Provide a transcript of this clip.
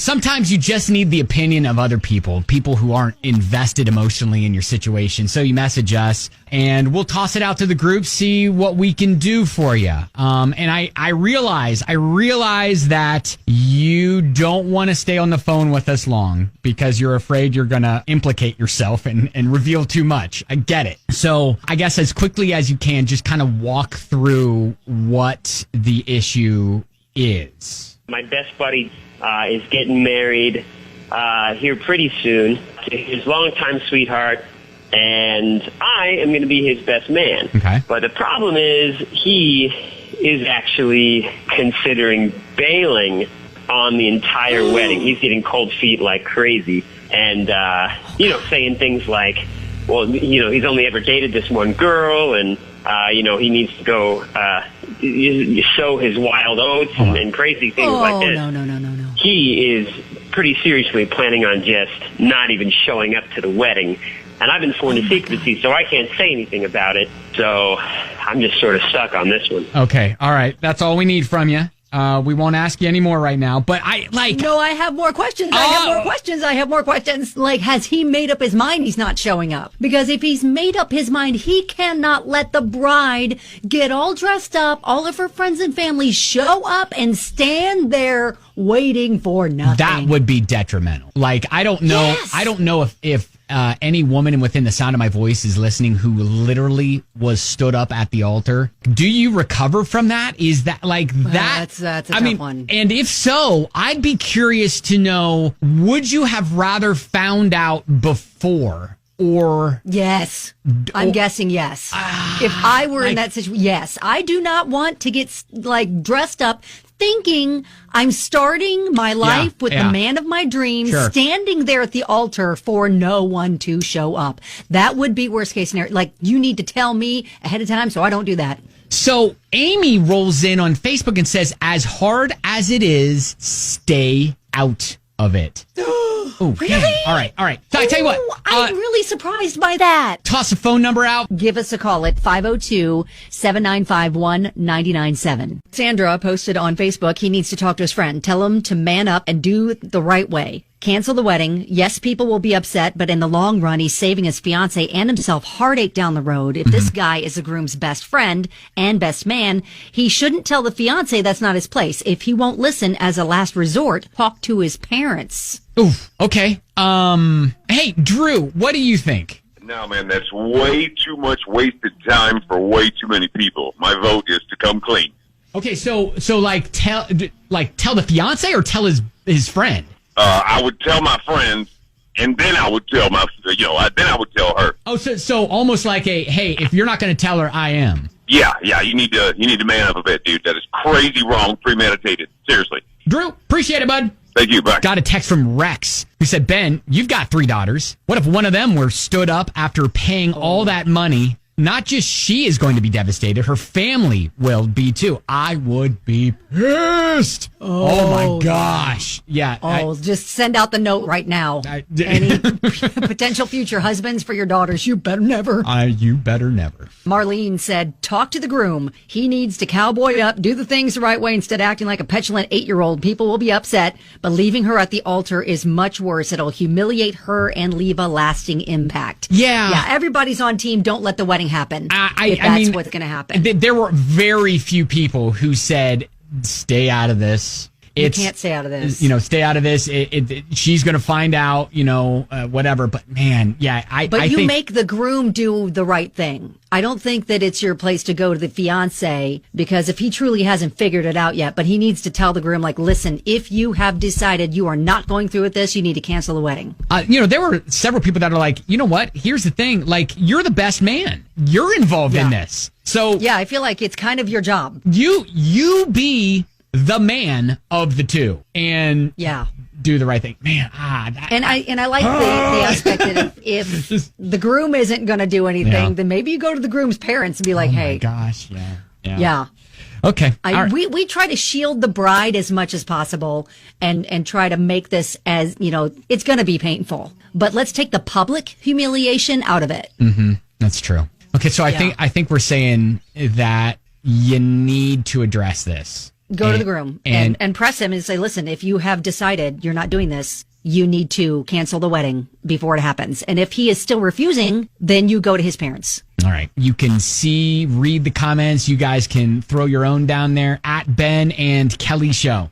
Sometimes you just need the opinion of other people who aren't invested emotionally in your situation. So you message us and we'll toss it out to the group, see what we can do for you. And I realize that you don't want to stay on the phone with us long because you're afraid you're going to implicate yourself and reveal too much. I get it. So I guess as quickly as you can, just kind of walk through what the issue is. My best buddy is getting married here pretty soon to his longtime sweetheart, and I am going to be his best man. Okay. But the problem is he is actually considering bailing on the entire wedding. He's getting cold feet like crazy and, saying things like, well, he's only ever dated this one girl and, he needs to go sow his wild oats and crazy things like this. No. He is pretty seriously planning on just not even showing up to the wedding. And I've been sworn to secrecy, so I can't say anything about it. So I'm just sort of stuck on this one. Okay. All right. That's all we need from you. We won't ask you anymore right now, but No, I have more questions. I have more questions. Like, has he made up his mind he's not showing up? Because if he's made up his mind, he cannot let the bride get all dressed up, all of her friends and family show up and stand there waiting for nothing. That would be detrimental. Like, I don't know. Yes. I don't know if any woman within the sound of my voice is listening who literally was stood up at the altar. Do you recover from that? Is that like that? That's a tough one. And if so, I'd be curious to know, would you have rather found out before? Or yes, I'm guessing yes. If I were in that situation, yes, I do not want to get dressed up thinking I'm starting my life with the man of my dreams, standing there at the altar for no one to show up. That would be worst case scenario. Like, you need to tell me ahead of time so I don't do that. So Amy rolls in on Facebook and says, as hard as it is, stay out of it. Oh, really? Man. All right. So I tell you what. I'm really surprised by that. Toss a phone number out. Give us a call at 502-795-1997. Sandra posted on Facebook, he needs to talk to his friend. Tell him to man up and do the right way. Cancel the wedding. Yes, people will be upset, but in the long run, he's saving his fiance and himself heartache down the road. If this guy is the groom's best friend and best man, he shouldn't tell the fiance that's not his place. If he won't listen as a last resort, talk to his parents. Ooh, okay. Hey, Drew, what do you think? No, man, that's way too much wasted time for way too many people. My vote is to come clean. Okay, so tell the fiance or tell his friend? I would tell my friends, and then I would tell then I would tell her. Oh, so almost like hey, if you're not going to tell her, I am. Yeah, you need to man up a bit, dude. That is crazy wrong, premeditated. Seriously. Drew, appreciate it, bud. Thank you, bye. Got a text from Rex who said, Ben, you've got 3 daughters. What if one of them were stood up after paying all that money? Not just she is going to be devastated, her family will be too. I would be pissed. Oh my gosh. Yeah. Just send out the note right now. Any potential future husbands for your daughters, you better never. You better never. Marlene said, talk to the groom. He needs to cowboy up, do the things the right way instead of acting like a petulant 8-year-old. People will be upset, but leaving her at the altar is much worse. It'll humiliate her and leave a lasting impact. Yeah, everybody's on team. Don't let the wedding happen. I mean, what's going to happen. There were very few people who said, stay out of this. You can't stay out of this. Stay out of this. She's going to find out, whatever. But man, I think make the groom do the right thing. I don't think that it's your place to go to the fiance, because if he truly hasn't figured it out yet, but he needs to tell the groom, like, listen, if you have decided you are not going through with this, you need to cancel the wedding. There were several people that are like, you know what? Here's the thing. Like, you're the best man. You're involved in this. So yeah, I feel like it's kind of your job. You be the man of the two and do the right thing, man. And I like the aspect that if the groom isn't going to do anything, then maybe you go to the groom's parents and be like, hey, my gosh, yeah. Okay. We try to shield the bride as much as possible and try to make this as, it's going to be painful, but let's take the public humiliation out of it. Mm-hmm. That's true. Okay. So I think we're saying that you need to address this. Go to the groom and press him and say, listen, if you have decided you're not doing this, you need to cancel the wedding before it happens. And if he is still refusing, then you go to his parents. All right. You can read the comments. You guys can throw your own down there at Ben and Kelly Show.